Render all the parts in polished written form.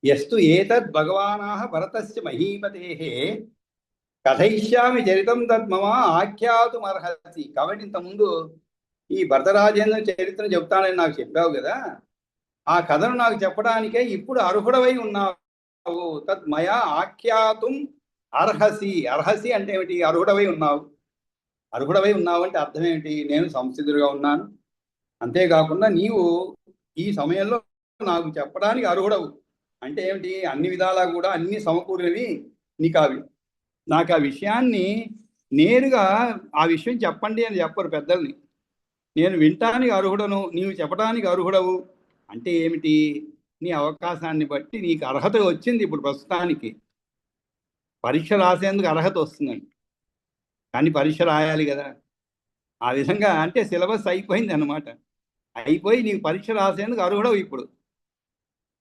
యస్తు ఏతద్ భగవానాః భరతస్య మహీపతేః కథయిష్యామి చరితం తద్మమ ఆఖ్యాతుమర్హసి. కాబట్టి ఇంతకుముందు ఈ భరతరాజేంద్ర చరిత్ర చెప్తానని నాకు చెప్పావు కదా, ఆ కథను నాకు చెప్పడానికే ఇప్పుడు అర్హుడవై ఉన్నావు. తద్మయా ఆఖ్యాతుం అర్హసి. అర్హసి అంటే ఏమిటి? అర్హుడవై ఉన్నావు. అర్హుడవై ఉన్నావు అంటే అర్థం ఏమిటి? నేను సంసిద్ధుడిగా ఉన్నాను, అంతేకాకుండా నీవు ఈ సమయంలో నాకు చెప్పడానికి అర్హుడవు. అంటే ఏమిటి? అన్ని విధాలా కూడా అన్ని సమకూరినవి నీకు అవి. నాకు ఆ విషయాన్ని నేరుగా ఆ విషయం చెప్పండి అని చెప్పరు పెద్దల్ని. నేను వినటానికి అర్హుడను, నీవు చెప్పడానికి అర్హుడవు. అంటే ఏమిటి? నీ అవకాశాన్ని బట్టి నీకు అర్హత వచ్చింది. ఇప్పుడు ప్రస్తుతానికి పరీక్ష రాసేందుకు అర్హత వస్తుందండి, కానీ పరీక్ష రాయాలి కదా. ఆ విధంగా అంటే సిలబస్ అయిపోయింది అనమాట. అయిపోయి నీకు పరీక్ష రాసేందుకు అర్హుడవు ఇప్పుడు.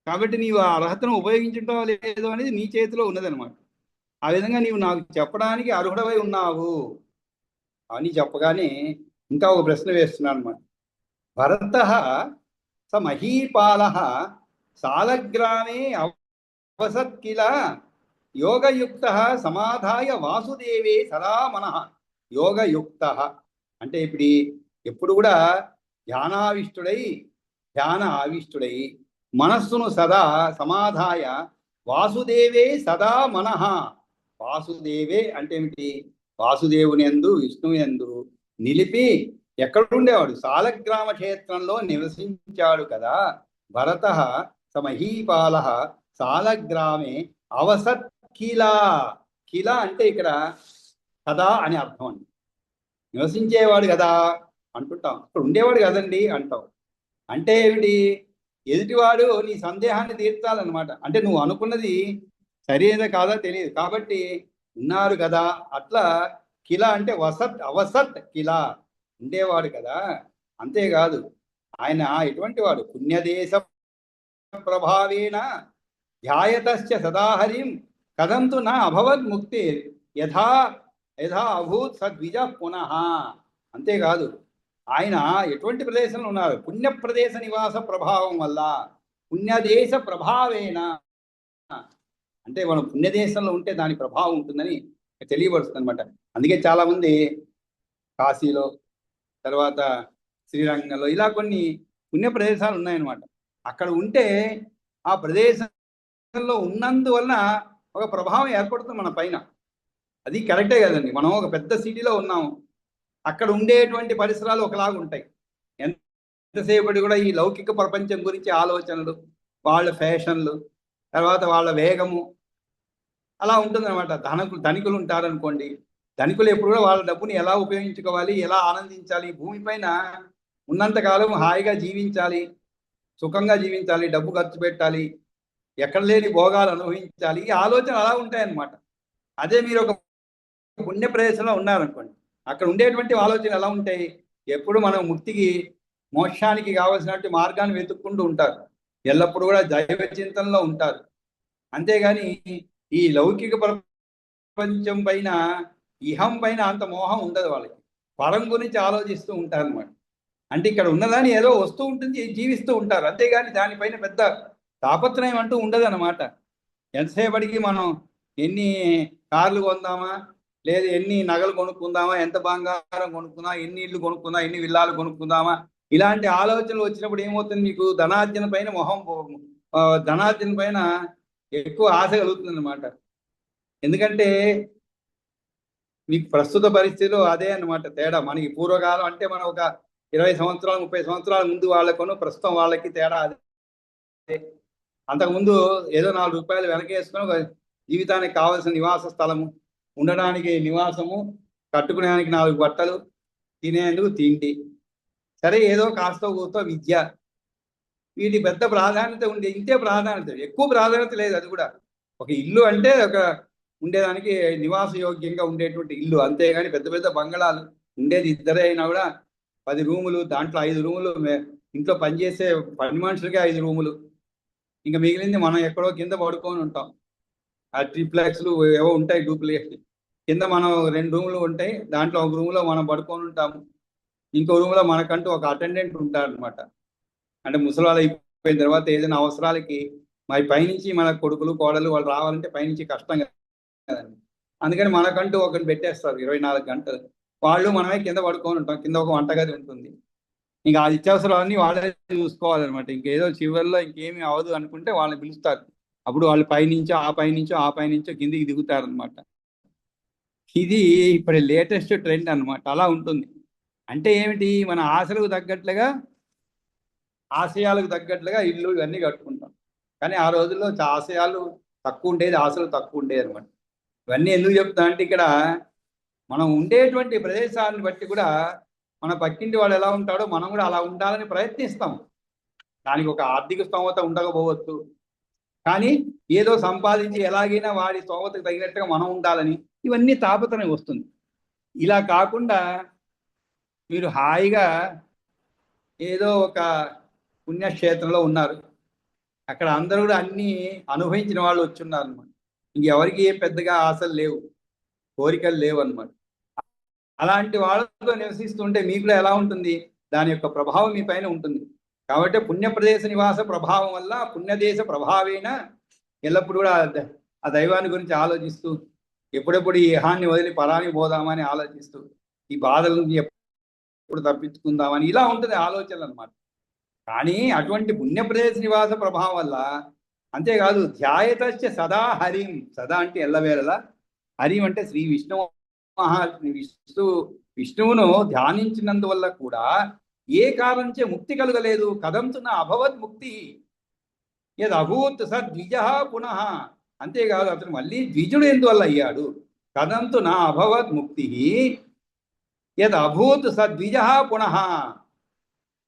కాబట్టి నీవు ఆ అర్హతను ఉపయోగించటం లేదో అనేది నీ చేతిలో ఉన్నదనమాట. ఆ విధంగా నీవు నాకు చెప్పడానికి అర్హుడవై ఉన్నావు అని చెప్పగానే ఇంకా ఒక ప్రశ్న వేస్తున్నాను అనమాట. భరత స మహీపాల సాలగ్రామే అవసత్ కిల యోగయుక్త సమాధాయ వాసుదేవే సదా మనః. యోగయుక్త అంటే ఇప్పుడు ఎప్పుడు కూడా ధ్యానావిష్టుడై ధ్యాన ఆవిష్టుడై మనస్సును సదా సమాధాయ వాసుదేవే సదా మనః. వాసుదేవే అంటే ఏమిటి? వాసుదేవుని యందు విష్ణువు యందు నిలిపి ఎక్కడుండేవాడు? సాలగ్రామ క్షేత్రంలో నివసించాడు కదా. భరత సమహీపాల సాలగ్రామే అవసత్ కిలా. కిలా అంటే ఇక్కడ కదా అని అర్థం అండి. నివసించేవాడు కదా అంటుంటాం, ఇక్కడ ఉండేవాడు కదండి అంటాం. అంటే ఏమిటి? ఎదుటివాడు నీ సందేహాన్ని తీర్చాలన్నమాట. అంటే నువ్వు అనుకున్నది సరైనదా కాదా తెలియదు కాబట్టి ఉన్నారు కదా. అట్లా కిలా అంటే వసత్ అవసత్ కిలా, ఉండేవాడు కదా. అంతేకాదు ఆయన ఎటువంటి వాడు? పుణ్యదేశ ప్రభావేణ ధ్యాయతశ్చ సదాహరిం కథంతు నా అభవద్ ముక్తి యథా యథా అభూత్ సద్విజ పునః. అంతేకాదు ఆయన ఎటువంటి ప్రదేశంలో ఉన్నారు? పుణ్య ప్రదేశ నివాస ప్రభావం వల్ల, పుణ్యదేశ ప్రభావేన అంటే మనం పుణ్యదేశంలో ఉంటే దాని ప్రభావం ఉంటుందని తెలియబడుతుంది అనమాట. అందుకే చాలామంది కాశీలో, తర్వాత శ్రీరంగంలో ఇలా కొన్ని పుణ్య ప్రదేశాలు ఉన్నాయన్నమాట. అక్కడ ఉంటే ఆ ప్రదేశంలో ఉన్నందువలన ఒక ప్రభావం ఏర్పడుతుంది మన పైన. అది కరెక్టే కదండి. మనం ఒక పెద్ద సిటీలో ఉన్నాము, అక్కడ ఉండేటువంటి పరిసరాలు ఒకలాగా ఉంటాయి. ఎంతసేపటి కూడా ఈ లౌకిక ప్రపంచం గురించి ఆలోచనలు, వాళ్ళ ఫ్యాషన్లు, తర్వాత వాళ్ళ వేగము అలా ఉంటుందన్నమాట. ధనికులు ఉంటారనుకోండి, ధనికులు ఎప్పుడు కూడా వాళ్ళ డబ్బుని ఎలా ఉపయోగించుకోవాలి, ఎలా ఆనందించాలి, భూమిపైన ఉన్నంతకాలం హాయిగా జీవించాలి, సుఖంగా జీవించాలి, డబ్బు ఖర్చు పెట్టాలి, ఎక్కడ లేని భోగాలు అనుభవించాలి, ఈ ఆలోచన అలా ఉంటాయన్నమాట. అదే మీరు ఒక పుణ్య ప్రదేశంలో ఉన్నారనుకోండి, అక్కడ ఉండేటువంటి ఆలోచన ఎలా ఉంటాయి? ఎప్పుడు మనం ముక్తికి మోక్షానికి కావలసినటువంటి మార్గాన్ని వెతుక్కుంటూ ఉంటారు, ఎల్లప్పుడూ కూడా దైవ చింతనలో ఉంటారు. అంతేగాని ఈ లౌకిక ప్రపంచం పైన, ఇహం పైన అంత మోహం ఉండదు వాళ్ళకి. పరం గురించి ఆలోచిస్తూ ఉంటారు అనమాట. అంటే ఇక్కడ ఉన్నదాన్ని ఏదో వస్తూ ఉంటుంది, జీవిస్తూ ఉంటారు, అంతేగాని దానిపైన పెద్ద తాపత్రయం అంటూ ఉండదు అనమాట. ఎంతసేపటికి మనం ఎన్ని కార్లు కొందామా, లేదా ఎన్ని నగలు కొనుక్కుందామా, ఎంత బంగారం కొనుక్కుందామా, ఎన్ని ఇళ్ళు కొనుక్కుందామా, ఎన్ని విల్లాలు కొనుక్కుందామా, ఇలాంటి ఆలోచనలు వచ్చినప్పుడు ఏమవుతుంది? మీకు ధనార్జన పైన మొహం, ధనార్జన పైన ఎక్కువ ఆశ కలుగుతుంది అనమాట. ఎందుకంటే మీకు ప్రస్తుత పరిస్థితిలో అదే అనమాట తేడా. మనకి పూర్వకాలం అంటే మనం ఒక 20 సంవత్సరాలు 30 సంవత్సరాల ముందు వాళ్ళకును ప్రస్తుతం వాళ్ళకి తేడా అదే. అంతకుముందు ఏదో 4 రూపాయలు వెనకేసుకొని జీవితానికి కావాల్సిన నివాస స్థలము, ఉండడానికి నివాసము, కట్టుకునేదానికి 4 బట్టలు, తినేందుకు తిండి, సరే ఏదో కాస్త కూస్తో విద్య, వీటి పెద్ద ప్రాధాన్యత ఉండే. ఇంతే ప్రాధాన్యత, ఎక్కువ ప్రాధాన్యత లేదు. అది కూడా ఒక ఇల్లు అంటే ఒక ఉండేదానికి నివాస యోగ్యంగా ఉండేటువంటి ఇల్లు, అంతేగాని పెద్ద పెద్ద బంగళాలు. ఉండేది ఇద్దరే అయినా కూడా 10 రూములు, దాంట్లో 5 రూములు ఇంట్లో పనిచేసే పని మనుషులకే 5 రూములు, ఇంకా మిగిలింది మనం ఎక్కడో కింద పడుకొని ఉంటాం. ఆ ట్రిప్లెక్స్లు ఏవో ఉంటాయి డూప్లెక్స్, కింద మనం 2 రూములు ఉంటాయి, దాంట్లో ఒక రూమ్లో మనం పడుకొని ఉంటాము, ఇంకో రూమ్లో మనకంటూ ఒక అటెండెంట్ ఉంటారు అనమాట. అంటే ముసలాళ్ళు అయిపోయిన తర్వాత ఏదైనా అవసరాలకి మరి పైనుంచి మన కొడుకులు కోడలు వాళ్ళు రావాలంటే పైనుంచి కష్టం కదండి. అందుకని మనకంటూ ఒకరిని పెట్టేస్తారు 24 గంటలు. వాళ్ళు మనమే కింద పడుకొని ఉంటాం. కింద ఒక వంటగది ఉంటుంది. ఇంకా ఆ నిత్యావసరాలన్నీ వాళ్ళే చూసుకోవాలన్నమాట. ఇంకేదో చివరిలో ఇంకేమీ అవ్వదు అనుకుంటే వాళ్ళని పిలుస్తారు. అప్పుడు వాళ్ళు పైనుంచో కిందికి దిగుతారనమాట. ఇది ఇప్పుడు లేటెస్ట్ ట్రెండ్ అనమాట. అలా ఉంటుంది. అంటే ఏమిటి, మన ఆశలకు తగ్గట్లుగా ఆశయాలకు తగ్గట్లుగా ఇల్లు ఇవన్నీ కట్టుకుంటాం. కానీ ఆ రోజుల్లో ఆశయాలు తక్కువ ఉండేది, ఆశలు తక్కువ ఉండేది అనమాట. ఇవన్నీ ఎందుకు చెప్తా అంటే ఇక్కడ మనం ఉండేటువంటి ప్రదేశాన్ని బట్టి కూడా మన పక్కింటి వాడు ఎలా ఉంటాడో మనం కూడా అలా ఉండాలని ప్రయత్నిస్తాం. దానికి ఒక ఆర్థిక స్తోమత ఉండకపోవచ్చు, కానీ ఏదో సంపాదించి ఎలాగైనా వాడి స్తోమతకు తగినట్టుగా మనం ఉండాలని ఇవన్నీ తాపత్రయం వస్తుంది. ఇలా కాకుండా మీరు హాయిగా ఏదో ఒక పుణ్యక్షేత్రంలో ఉన్నారు, అక్కడ అందరూ కూడా అన్నీ అనుభవించిన వాళ్ళు వచ్చున్నారు అనమాట. ఇంకెవరికి ఏం పెద్దగా ఆశలు లేవు, కోరికలు లేవు అనమాట. అలాంటి వాళ్ళతో నివసిస్తుంటే మీకు కూడా ఎలా ఉంటుంది, దాని యొక్క ప్రభావం మీ పైన ఉంటుంది. కాబట్టి పుణ్యప్రదేశ నివాస ప్రభావం వల్ల పుణ్యదేశ ప్రభావేన ఎల్లప్పుడూ కూడా ఆ దైవాన్ని గురించి ఆలోచిస్తూ ఎప్పుడెప్పుడు ఈ ఇహాన్ని వదిలి పరానికి పోదామని ఆలోచిస్తూ ఈ బాధల నుంచి ఎప్పుడు తప్పించుకుందామని ఇలా ఉంటుంది ఆలోచనలు అనమాట. కానీ అటువంటి పుణ్యప్రదేశ నివాస ప్రభావం వల్ల అంతేకాదు ధ్యాయతశ్చ సదా హరిం, సదా అంటే ఎల్లవేళలా, హరిం అంటే శ్రీ విష్ణు విష్ణువును ధ్యానించినందువల్ల కూడా ఏ కారణంచే ముక్తి కలగలేదు. కథంతున అభవత్ ముక్తి యద్ అభూత్ సద్విజ పునః, అంతేకాదు అతను మళ్ళీ ద్విజుడు ఎందువల్ల అయ్యాడు. కథంతు నా అభవత్ ముక్తి యద్ అభూత్ సద్విజ పునః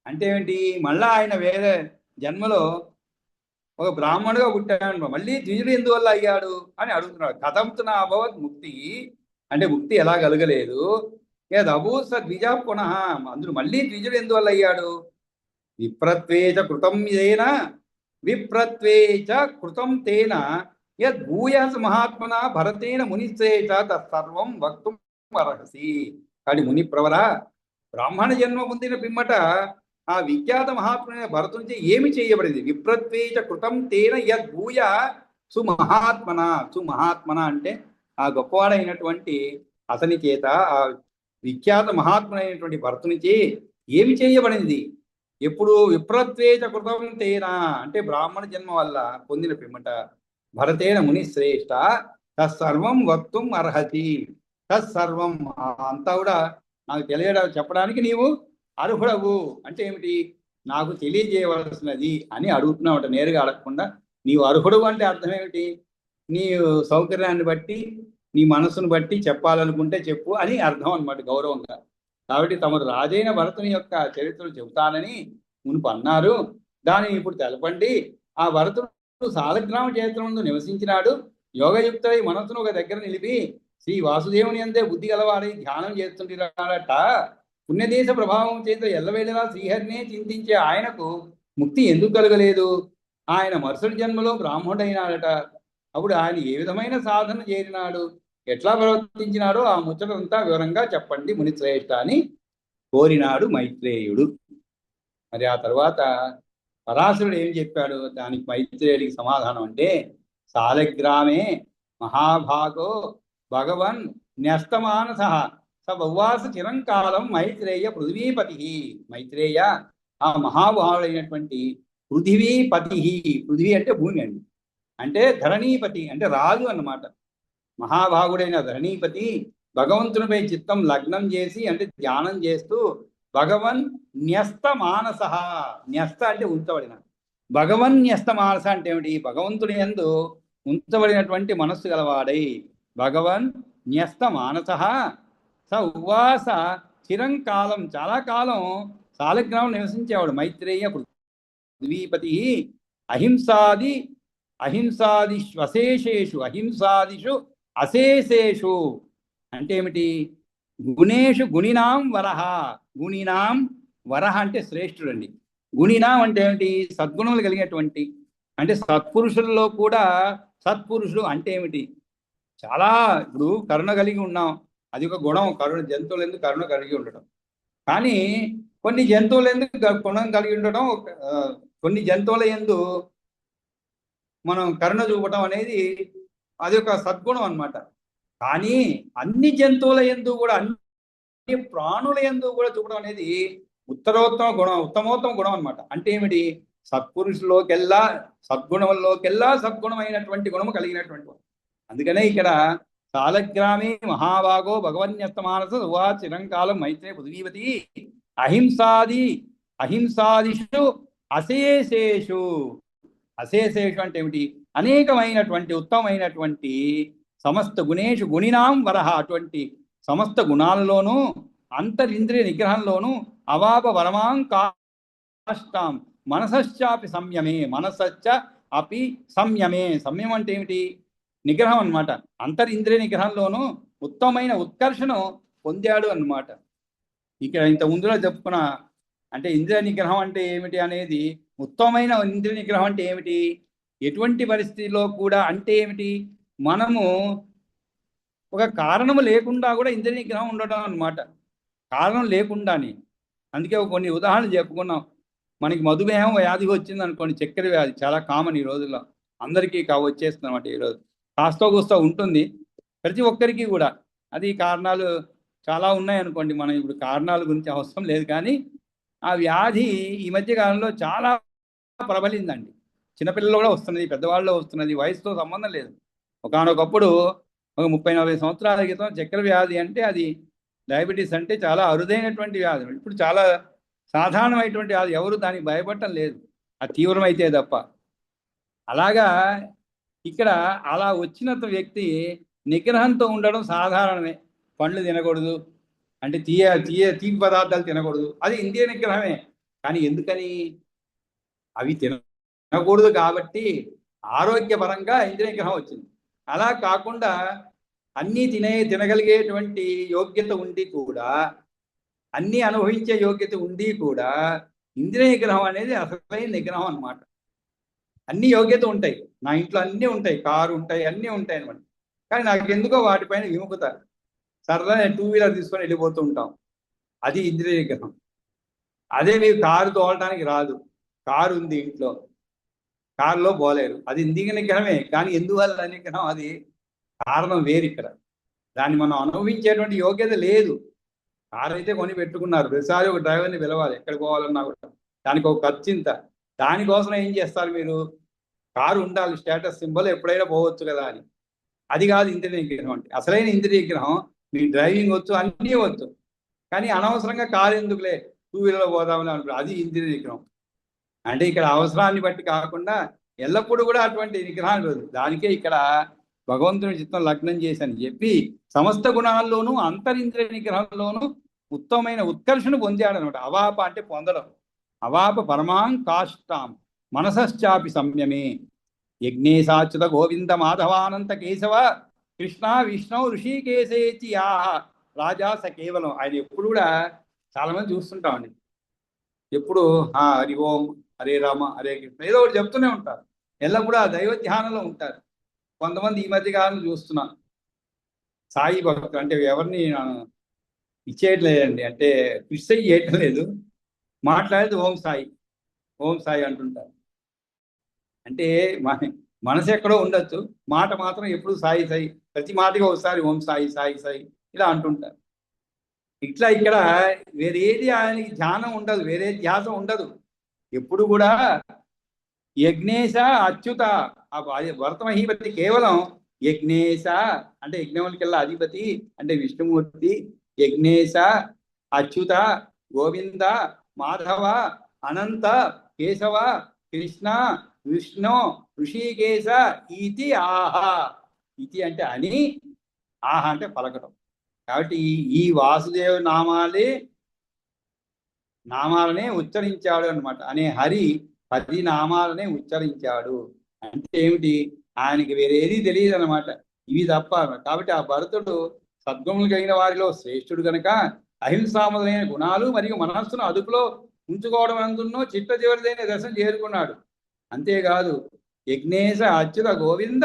అంటే ఏంటి, మళ్ళా ఆయన వేరే జన్మలో ఒక బ్రాహ్మణుగా పుట్టాడు, మళ్ళీ ద్విజుడు ఎందువల్ల అయ్యాడు అని అడుగుతున్నాడు. కథంతు నా అభవత్ ముక్తి అంటే ముక్తి ఎలా కలగలేదు. యద్ అభూత్ సద్విజ పునః, అందులో మళ్ళీ ద్విజుడు ఎందువల్ల అయ్యాడు. విప్రత్వేచ కృతం ఏన విప్రత్వేచ కృతం తేన యద్ భూయాస మహాత్మన భరతేన మునిశ్రేత తత్సర్వం వక్తుం అర్హసి. కానీ ముని ప్రవర, బ్రాహ్మణ జన్మ పొందిన పిమ్మట ఆ విఖ్యాత మహాత్ముడైన భరతునిచే ఏమి చేయబడింది. విప్రత్వేచ కృతం తేన యద్ భూయ సుమహాత్మన, సుమహాత్మన అంటే ఆ గొప్పవాడైనటువంటి అతని చేత, ఆ విఖ్యాత మహాత్ముడైనటువంటి భరతునిచే ఏమి చేయబడింది. ఎప్పుడు విప్రత్వేచ కృతం తేనా అంటే బ్రాహ్మణ జన్మ వల్ల పొందిన పిమ్మట భరతేన ముని శ్రేష్ట తత్సర్వం వక్తుం అర్హతి. తత్సర్వం అంతా కూడా నాకు చెప్పడానికి నీవు అర్హుడవు. అంటే ఏమిటి, నాకు తెలియజేయవలసినది అని అడుగుతున్నావుట. నేరుగా అడగకుండా నీవు అర్హుడు అంటే అర్థం ఏమిటి, నీ సౌకర్యాన్ని బట్టి నీ మనసును బట్టి చెప్పాలనుకుంటే చెప్పు అని అర్థం అనమాట, గౌరవంగా. కాబట్టి తమరు రాజైన భరతుని యొక్క చరిత్రను చెబుతానని మునుపు అన్నారు, దానిని ఇప్పుడు తెలపండి. ఆ భరతుడు సాలగ్రామ క్షేత్రముందు నివసించినాడు. యోగయుక్తై మనసును ఒక దగ్గర నిలిపి శ్రీ వాసుదేవుని అందే బుద్ధి గలవాడై ధ్యానం చేస్తుంటాడట. పుణ్యదేశ ప్రభావం చేత ఎల్లవేళలా శ్రీహరినే చింతించే ఆయనకు ముక్తి ఎందుకు కలగలేదు. ఆయన మరుసటి జన్మలో బ్రాహ్మణుడైనాడట. అప్పుడు ఆయన ఏ విధమైన సాధన చేరినాడు, ఎట్లా ప్రవర్తించినాడో ఆ ముచ్చటంతా వివరంగా చెప్పండి మునిశ్రేష్ఠ అని కోరినాడు మైత్రేయుడు. మరి ఆ తర్వాత పరాశరుడు ఏం చెప్పాడు, దానికి మైత్రేయుడికి సమాధానం అంటే, సాలగ్రామే మహాభాగో భగవన్ న్యస్తమానస సౌవాస చిరంకాలం మైత్రేయ పృథ్వీపతి. మైత్రేయ ఆ మహాభావుడైనటువంటి పృథివీపతి, పృథివీ అంటే భూమి అండి, అంటే ధరణీపతి అంటే రాజు అన్నమాట. మహాభాగుడైన ధరణీపతి భగవంతునిపై చిత్తం లగ్నం చేసి అంటే ధ్యానం చేస్తూ భగవన్ న్యస్త మానస, న్యస్త అంటే ఉంచబడిన, భగవన్ న్యస్త మానస అంటే ఏమిటి, భగవంతుని యందు ఉంచబడినటువంటి మనస్సు గలవాడై భగవన్ న్యస్త మానస స ఉవాస చిరంకాలం, చాలా కాలం సాలగ్రామం నివసించేవాడు మైత్రేయ పృథ్వీపతి. అహింసాది అహింసాదిష్వశేషేషు అహింసాదిషు అశేషేషు అంటే ఏమిటి, గుణేషు గుణినాం వరహ, గుణినాం వరహ అంటే శ్రేష్ఠుడు అండి. గుణినాం అంటే ఏమిటి, సద్గుణములు కలిగినటువంటి, అంటే సత్పురుషుల్లో కూడా సత్పురుషుడు అంటే ఏమిటి, చాలా ఇప్పుడు కరుణ కలిగి ఉన్నాం, అది ఒక గుణం. కరుణ జంతువులు ఎందుకు కరుణ కలిగి ఉండటం, కానీ కొన్ని జంతువులు ఎందుకు గుణం కలిగి ఉండటం, కొన్ని జంతువుల ఎందు మనం కరుణ చూపటం అనేది అది ఒక సద్గుణం అన్నమాట. కానీ అన్ని జంతువుల యందు కూడా, అన్ని ప్రాణుల యందు కూడా చూపడం అనేది ఉత్తమోత్తమ గుణం అన్నమాట. అంటే ఏమిటి? సత్పురుషుల్లోకెల్లా, సద్గుణంలోకెల్లా సద్గుణమైనటువంటి గుణము కలిగినటువంటి. అందుకనే ఇక్కడ సాలగ్రామే మహాభాగో భగవన్యస్తమానస సువా చిరంకాలం మైత్రే పృథ్వీవతి అహింసాదిషు అశేషేషు. అశేషేషు అంటే ఏమిటి? అనేకమైనటువంటి ఉత్తమమైనటువంటి సమస్త గుణేషు గుణినాం వరహ, అటువంటి సమస్త గుణాలలోనూ అంతరింద్రియ నిగ్రహంలోనూ అవాప వరమాం కాష్టాం మనసశ్చాపి సంయమే. మనసశ్చ అపి సంయమే. సంయమం అంటే ఏమిటి? నిగ్రహం అన్నమాట. అంతరింద్రియ నిగ్రహంలోనూ ఉత్తమమైన ఉత్కర్షను పొందాడు అన్నమాట. ఇక్కడ ఇంత ముందులో చెప్పుకున్న అంటే ఇంద్రియ నిగ్రహం అంటే ఏమిటి అనేది, ఉత్తమమైన ఇంద్రియ నిగ్రహం అంటే ఏమిటి, ఎటువంటి పరిస్థితిలో కూడా అంటే ఏమిటి, మనము ఒక కారణము లేకుండా కూడా ఇంద్రియ నిగ్రహం ఉండటం అన్నమాట. కారణం లేకుండానే. అందుకే కొన్ని ఉదాహరణలు చెప్పుకున్నాం. మనకి మధుమేహం వ్యాధి వచ్చింది అనుకోండి, చక్కెర వ్యాధి చాలా కామన్ ఈ రోజుల్లో, అందరికీ వచ్చేస్తుంది అనమాట. ఈరోజు కాస్తో కూస్తో ఉంటుంది ప్రతి ఒక్కరికి కూడా. అది కారణాలు చాలా ఉన్నాయి అనుకోండి, మనం ఇప్పుడు కారణాల గురించి అవసరం లేదు. కానీ ఆ వ్యాధి ఈ మధ్య కాలంలో చాలా ప్రబలిందండి. చిన్నపిల్లలు కూడా వస్తున్నది, పెద్దవాళ్ళు వస్తున్నది, వయసుతో సంబంధం లేదు. ఒకానొకప్పుడు ఒక 30-40 సంవత్సరాల క్రితం చక్కెర వ్యాధి అంటే, అది డయాబెటీస్ అంటే చాలా అరుదైనటువంటి వ్యాధి. ఇప్పుడు చాలా సాధారణమైనటువంటి వ్యాధి, ఎవరు దానికి భయపడటం లేదు, అది తీవ్రమైతే తప్ప. అలాగా ఇక్కడ అలా వచ్చిన వ్యక్తి నిగ్రహంతో ఉండడం సాధారణమే. పండ్లు తినకూడదు అంటే, తీపి పదార్థాలు తినకూడదు, అది ఇంద్రియ నిగ్రహమే. కానీ ఎందుకని? అవి తినకూడదు కాబట్టి ఆరోగ్యపరంగా ఇంద్రియ నిగ్రహం వచ్చింది. అలా కాకుండా అన్నీ తినగలిగేటువంటి యోగ్యత ఉండి కూడా, అన్నీ అనుభవించే యోగ్యత ఉండి కూడా ఇంద్రియ నిగ్రహం అనేది అసలైన నిగ్రహం అన్నమాట. అన్ని యోగ్యత ఉంటాయి, నా ఇంట్లో అన్నీ ఉంటాయి, కారు ఉంటాయి, అన్నీ ఉంటాయి అనమాట. కానీ నాకు ఎందుకో వాటిపైన విముఖత. సరదా 2 వీలర్ తీసుకొని వెళ్ళిపోతూ ఉంటాం, అది ఇంద్రియ నిగ్రహం. అదే మీరు కారు తోలడానికి రాదు, కారు ఉంది ఇంట్లో, కారులో పోలేరు, అది ఇంద్రియ నిగ్రహమే. కానీ ఎందువల్ల నిగ్రహం? అది కారణం వేరు. ఇక్కడ దాన్ని మనం అనుభవించేటువంటి యోగ్యత లేదు. కారు అయితే కొని పెట్టుకున్నారు, ప్రతిసారి ఒక డ్రైవర్ని పిలవాలి ఎక్కడికి పోవాలన్నా కూడా, దానికి ఒక ఖర్చు ఇంత. దానికోసం ఏం చేస్తారు మీరు? కారు ఉండాలి, స్టేటస్ సింబల్, ఎప్పుడైనా పోవచ్చు కదా అని. అది కాదు ఇంద్రియ నిగ్రహం అంటే. అసలైన ఇంద్రియ నిగ్రహం, మీ డ్రైవింగ్ వచ్చు, అన్నీ వచ్చు, కానీ అనవసరంగా కారు ఎందుకులే 2 వీలర్లో పోదామని అనుకుంటారు, అది ఇంద్రియ నిగ్రహం. అంటే ఇక్కడ అవసరాన్ని బట్టి కాకుండా ఎల్లప్పుడూ కూడా అటువంటి నిగ్రహాలు లేదు. దానికే ఇక్కడ భగవంతుని చిత్తం లగ్నం చేశాను చెప్పి, సమస్త గుణాల్లోనూ అంతరింద్రియ నిగ్రహంలోనూ ఉత్తమమైన ఉత్కర్షను పొందాడు అనమాట. అవాప అంటే పొందడం. అవాప పరమాం కాష్టాం మనసశ్చాపి సంయమే. యజ్ఞేశాచ్యుత గోవింద మాధవానంత కేశవ కృష్ణ విష్ణు ఋషికేశేచి యాహ రాజాస కేవలం. ఆయన ఎప్పుడు కూడా, చాలా మంది చూస్తుంటామండి, ఎప్పుడు హరి ఓం, హరే రామ, హరే కృష్ణ, ఏదో ఒకటి చెప్తూనే ఉంటారు, ఎల్లప్పుడూ ఆ దైవ ధ్యానంలో ఉంటారు. కొంతమంది ఈ మధ్య కాలంలో చూస్తున్నాను, సాయి భక్తులు అంటే ఎవరిని ఇచ్చేయట్లేదండి, అంటే కృష్ణ చేయటం లేదు, మాట్లాడేది ఓం సాయి, ఓం సాయి అంటుంటారు. అంటే మనసు ఎక్కడో ఉండొచ్చు, మాట మాత్రం ఎప్పుడు సాయి సాయి, ప్రతి మాటగా ఒకసారి ఓం సాయి సాయి సాయి ఇలా అంటుంటారు. ఇట్లా ఇక్కడ వేరేది ఆయనకి ధ్యానం ఉండదు, వేరే ధ్యాస ఉండదు. ఎప్పుడు కూడా యజ్ఞేశ అచ్యుత, ఆ భరతమహీపతి కేవలం యజ్ఞేశ అంటే యజ్ఞములకెల్లా అధిపతి అంటే విష్ణుమూర్తి. యజ్ఞేశ అచ్యుత గోవింద మాధవ అనంత కేశవ కృష్ణ విష్ణు ఋషికేశ ఇతి ఆహా. ఇతి అంటే అని, ఆహా అంటే పలకటం. కాబట్టి ఈ వాసుదేవ నామాలనే ఉచ్చరించాడు అనమాట. అనే హరి 10 నామాలనే ఉచ్చరించాడు. అంటే ఏమిటి? ఆయనకి వేరేది తెలియదు అనమాట, ఇవి తప్ప. కాబట్టి ఆ భరతుడు సద్గుణములు కలిగిన వారిలో శ్రేష్ఠుడు కనుక అహింసాములైన గుణాలు మరియు మనస్సును అదుపులో ఉంచుకోవడం అందున్నో చిట్ట చివరిదైన దశను చేరుకున్నాడు. అంతేకాదు యజ్ఞేశ అచ్యుత గోవింద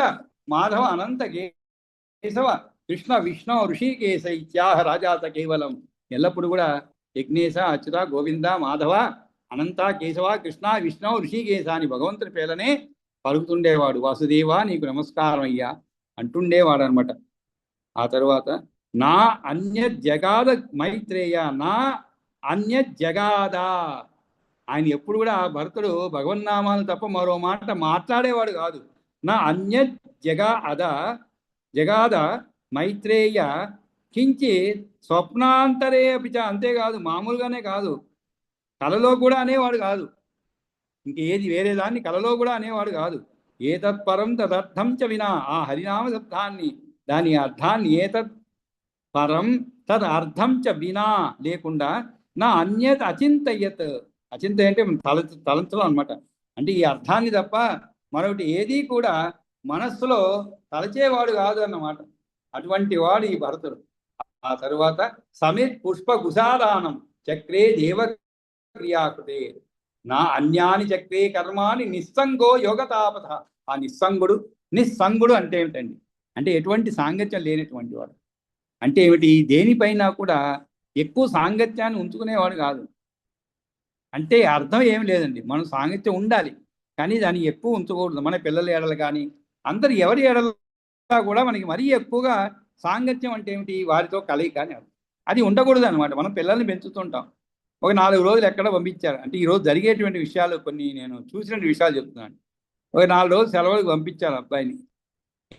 మాధవ అనంత కేశవ కృష్ణ విష్ణు ఋషికేశ ఇత్యాహ రాజాత కేవలం. ఎల్లప్పుడు కూడా యజ్ఞేశ అచ్యుత గోవింద మాధవ అనంత కేశవ కృష్ణ విష్ణు ఋషికేశ అని భగవంతుని పేర్లనే పలుకుతుండేవాడు. వాసుదేవా నీకు నమస్కారం అయ్యా అంటుండేవాడు అనమాట. ఆ తర్వాత నా అన్య జగాద మైత్రేయ, నా అన్య జగాద. ఆయన ఎప్పుడు కూడా భరతుడు భగవన్నామాలు తప్ప మరో మాట మాట్లాడేవాడు కాదు. నా అన్య జగా అద జగాద మైత్రేయ కించి స్వప్నాంతరే అపిచ. అంతేకాదు, మామూలుగానే కాదు, కలలో కూడా అనేవాడు కాదు. ఇంకేది వేరే దాన్ని కలలో కూడా అనేవాడు కాదు. ఏతత్పరం తదర్థం చ వినా, ఆ హరినామ శబ్దాన్ని, దాని అర్థాన్ని ఏతత్ పరం తద్ అర్థం చ వినా లేకుండా, నా అన్యత్ అచింతయత్. అచింత అంటే తలంచడం అనమాట. అంటే ఈ అర్థాన్ని తప్ప మరొకటి ఏదీ కూడా మనస్సులో తలచేవాడు కాదు అన్నమాట. అటువంటి వాడు ఈ భరతుడు. ఆ తరువాత సమిత్ పుష్ప కుశాదానం చక్రే దేవ క్రియాకృతే, నా అన్యాని చక్రే కర్మాని నిస్సంగో యోగతాపథ. ఆ నిస్సంగుడు అంటే ఏమిటండి? అంటే ఎటువంటి సాంగత్యం లేనటువంటి వాడు. అంటే ఏమిటి? దేనిపైన కూడా ఎక్కువ సాంగత్యాన్ని ఉంచుకునేవాడు కాదు. అంటే అర్థం ఏమి లేదండి, మనం సాంగత్యం ఉండాలి కానీ దాన్ని ఎక్కువ ఉంచకూడదు. మన పిల్లల ఏడలు కానీ అందరు ఎవరి ఏడలా కూడా మనకి మరీ ఎక్కువగా సాంగత్యం అంటే ఏమిటి? వారితో కలయిక కానీ అది ఉండకూడదు అనమాట. మనం పిల్లల్ని పెంచుతుంటాం. ఒక 4 రోజులు ఎక్కడ పంపించారు అంటే, ఈరోజు జరిగేటువంటి విషయాలు కొన్ని నేను చూసినటువంటి విషయాలు చెప్తున్నాను. ఒక 4 రోజులు సెలవులకు పంపించారు అబ్బాయిని.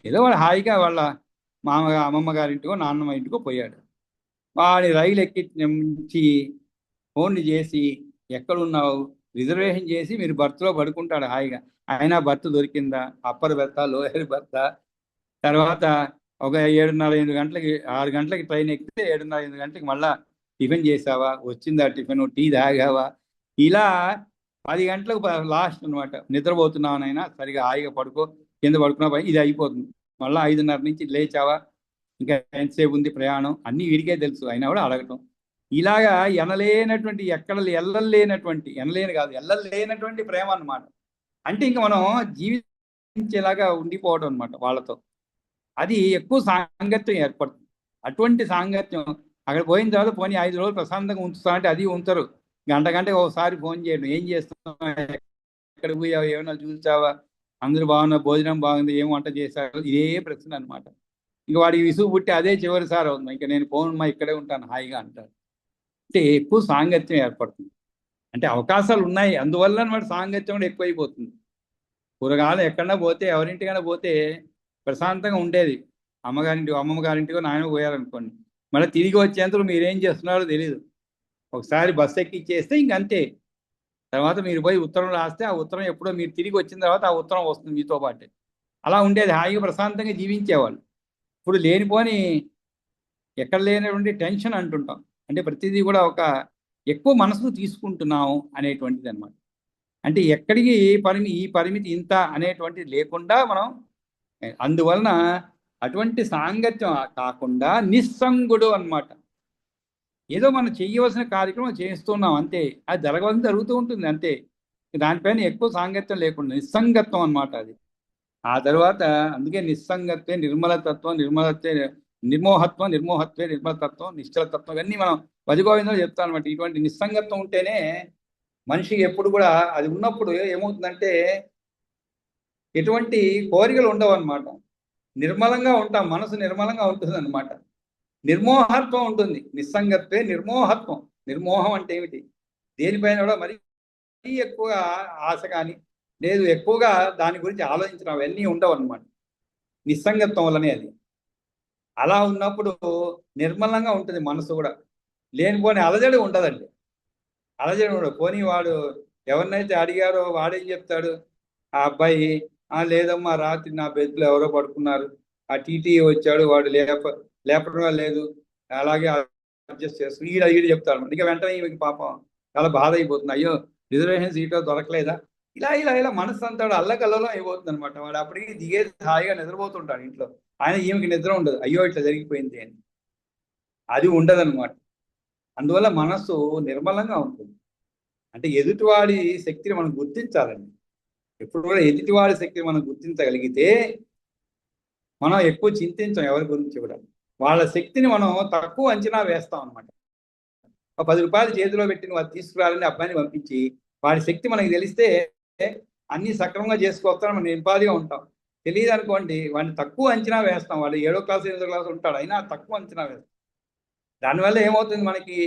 ఏదో వాడు హాయిగా వాళ్ళ అమ్మమ్మ గారింటికో నాన్నమ్మ ఇంటికో పోయాడు. వాడి రైలు ఎక్కించి ఫోన్లు చేసి ఎక్కడున్నావు, రిజర్వేషన్ చేసి మీరు బర్త్లో పడుకుంటాడు హాయిగా. అయినా బర్త్ దొరికిందా, అప్పర్ బెర్త, లోయర్ బెర్త. తర్వాత ఒక 7:30-8 గంటలకి 6 గంటలకి ట్రైన్ ఎక్కితే 7:30-8 గంటలకి మళ్ళా టిఫిన్ చేసావా, వచ్చిందా టిఫిన్, టీ తాగావా, ఇలా 10 గంటలకు లాస్ట్ అనమాట. నిద్రపోతున్నావునైనా సరిగా హాయిగా పడుకో, కింద పడుకున్నా ఇది అయిపోతుంది. మళ్ళీ 5:30 నుంచి లేచావా, ఇంకా ఎంతసేపు ఉంది ప్రయాణం, అన్నీ వీడికే తెలుసు, అయినా కూడా అడగటం. ఇలాగా ఎనలేనటువంటి ఎల్లలేనటువంటి ప్రేమ అన్నమాట. అంటే ఇంకా మనం జీవించేలాగా ఉండిపోవడం అనమాట వాళ్ళతో. అది ఎక్కువ సాంగత్యం ఏర్పడుతుంది. అటువంటి సాంగత్యం అక్కడ పోయిన తర్వాత పోనీ 5 రోజులు ప్రశాంతంగా ఉంచుతా అంటే అది ఉంచరు. గంటకి ఒకసారి ఫోన్ చేయడం, ఏం చేస్తున్నావు, ఎక్కడికి పోయావు, ఏమైనా చూసావా, అందరూ బాగున్నా, భోజనం బాగుంది, ఏం వంట చేశారు, ఇదే ప్రశ్న అనమాట. ఇంక వాడికి విసుగు పుట్టి అదే చివరిసారి అవుతుంది. ఇంకా నేను పోనమ్మా ఇక్కడే ఉంటాను హాయిగా అంటారు. అంటే ఎక్కువ సాంగత్యం ఏర్పడుతుంది. అంటే అవకాశాలు ఉన్నాయి, అందువల్ల వాడి సాంగత్యం కూడా ఎక్కువైపోతుంది. కూరగాయలు ఎక్కడన్నా పోతే, ఎవరింటికైనా పోతే ప్రశాంతంగా ఉండేది. అమ్మమ్మ గారింటికో నాయన పోయారనుకోండి, మళ్ళీ తిరిగి వచ్చేంతలో మీరేం చేస్తున్నారో తెలియదు. ఒకసారి బస్సు ఎక్కిచ్చేస్తే ఇంకంతే. తర్వాత మీరు పోయి ఉత్తరం రాస్తే ఆ ఉత్తరం ఎప్పుడో మీరు తిరిగి వచ్చిన తర్వాత ఆ ఉత్తరం వస్తుంది మీతో పాటే. అలా ఉండేది, హాయిగా ప్రశాంతంగా జీవించేవాళ్ళు. ఇప్పుడు లేనిపోని ఎక్కడ లేనటువంటి టెన్షన్ అంటుంటాం. అంటే ప్రతిదీ కూడా ఒక ఎక్కువ మనసుకు తీసుకుంటున్నాము అనేటువంటిది అనమాట. అంటే ఎక్కడికి ఈ పరిమితి ఇంత అనేటువంటిది లేకుండా మనం, అందువలన అటువంటి సాంగత్యం కాకుండా నిస్సంగుడు అనమాట. ఏదో మనం చేయవలసిన కార్యక్రమం చేస్తున్నాం అంతే, అది జరగవలసి జరుగుతూ ఉంటుంది అంతే. దానిపైన ఎక్కువ సాంగత్యం లేకుండా నిస్సంగత్వం అనమాట అది. ఆ తర్వాత అందుకే నిస్సంగత్వే నిర్మలతత్వం, నిర్మోహత్వం, నిర్మోహత్వే నిర్మలతత్వం, నిశ్చలతత్వం, ఇవన్నీ మనం భజగోవిందంలో చెప్తాం అనమాట. ఇటువంటి నిస్సంగత్వం ఉంటేనే మనిషికి ఎప్పుడు కూడా అది ఉన్నప్పుడు ఏమవుతుందంటే ఎటువంటి కోరికలు ఉండవు అనమాట. నిర్మలంగా ఉంటాం, మనసు నిర్మలంగా ఉంటుంది అనమాట. నిర్మోహత్వం ఉంటుంది. నిస్సంగత్వే నిర్మోహత్వం. నిర్మోహం అంటే ఏమిటి? దేనిపైన కూడా మరీ ఎక్కువగా ఆశ కానీ లేదు, ఎక్కువగా దాని గురించి ఆలోచించడం అవన్నీ ఉండవు అనమాట. నిస్సంగత్వం వల్లనే అది. అలా ఉన్నప్పుడు నిర్మలంగా ఉంటుంది మనసు కూడా. లేనిపోని అలజడి ఉండదండి. అలజడి ఉండదు. పోనీ వాడు ఎవరినైతే అడిగారో వాడేం చెప్తాడు, ఆ అబ్బాయి లేదమ్మా రాత్రి నా బెడ్లో ఎవరో పడుకున్నారు, ఆ టీటీ వచ్చాడు, వాడు లేపడం లేదు, అలాగే అడ్జస్ట్ చేస్తుంది, ఈడు చెప్తాడు. ఇక వెంటనే ఈమెకి పాపం చాలా బాధ అయిపోతుంది, అయ్యో రిజర్వేషన్ సీట్లో దొరకలేదా, ఇలా మనసు అంతా అల్లకల్లలో అయిపోతుంది అనమాట. వాడు అప్పటికి దిగేది హాయిగా నిద్రపోతుంటాడు ఇంట్లో. ఆయన ఈమెకి నిద్ర ఉండదు, అయ్యో ఇట్లా జరిగిపోయింది అని. అది ఉండదన్నమాట. అందువల్ల మనస్సు నిర్మలంగా ఉంటుంది. అంటే ఎదుటివాడి శక్తిని మనం గుర్తించాలండి. ఎప్పుడు కూడా ఎదుటివాడి శక్తిని మనం గుర్తించగలిగితే మనం ఎక్కువ చింతించాం ఎవరి గురించి కూడా. వాళ్ళ శక్తిని మనం తక్కువ అంచనా వేస్తాం అనమాట. 10 రూపాయలు చేతిలో పెట్టి నువ్వు అది తీసుకురాలని అబ్బాయిని పంపించి వాడి శక్తి మనకి తెలిస్తే అన్ని సక్రమంగా చేసుకోవస్తాను మనం నింపాదిగా ఉంటాం. తెలియదు అనుకోండి వాడిని తక్కువ అంచనా వేస్తాం. వాడు 7వ క్లాసు 8వ క్లాసు ఉంటాడు, అయినా తక్కువ అంచనా వేస్తాం. దానివల్ల ఏమవుతుంది, మనకి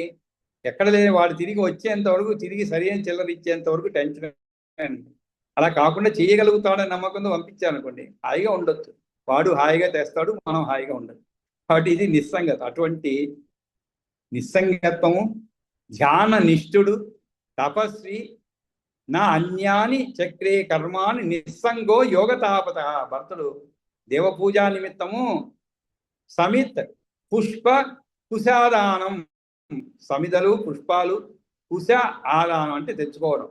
ఎక్కడ లేని వాడు తిరిగి వచ్చేంత వరకు, తిరిగి సరైన చిల్లర ఇచ్చేంత వరకు టెన్షన్. అలా కాకుండా చేయగలుగుతాడని నమ్మకంతో పంపించారనుకోండి హాయిగా ఉండొచ్చు. వాడు హాయిగా తెస్తాడు, మనం హాయిగా ఉండదు. కాబట్టి ఇది నిస్సంగత. అటువంటి నిస్సంగత్వము, ధ్యాన నిష్ఠుడు, తపస్వి, నా అన్యాని చక్రే కర్మాని నిస్సంగో యోగతాపత. భర్తడు దేవపూజా నిమిత్తము సమిత్ పుష్ప కుశాదానం, సమిదలు పుష్పాలు, కుశ ఆదానం అంటే తెచ్చుకోవడం.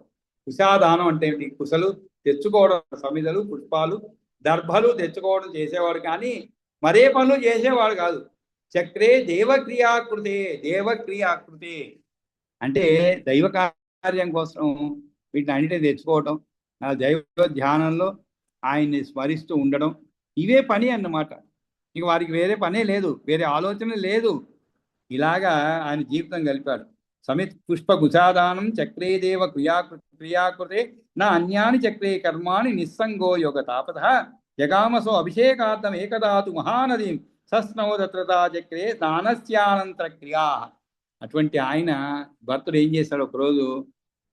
కుశాదానం అంటే ఏంటి? కుశలు తెచ్చుకోవడం, సమిదలు పుష్పాలు దర్భలు తెచ్చుకోవడం చేసేవాడు, కానీ మరే పనులు చేసేవాడు కాదు. చక్రే దేవక్రియాకృతే, దేవక్రియాకృతే అంటే దైవ కార్యం కోసం వీటిని అన్నిటిని తెచ్చుకోవడం, ఆ దైవ ధ్యానంలో ఆయన్ని స్మరిస్తూ ఉండడం, ఇవే పని అన్నమాట. ఇక వారికి వేరే పనే లేదు, వేరే ఆలోచన లేదు. ఇలాగా ఆయన జీవితం గలిపాడు. సమిత్ పుష్ప కుశాదానం చక్రే దేవ క్రియాకృతే నా అన్యాని చక్రే కర్మాణి నిస్సంగో యోగ తాపత జగామసో అభిషేకార్థం ఏకదాతు మహానది సస్నవదత్రతా చక్రే స్నానస్యానంతర క్రియా. అటువంటి ఆయన భర్తుడు ఏం చేశాడు, ఒకరోజు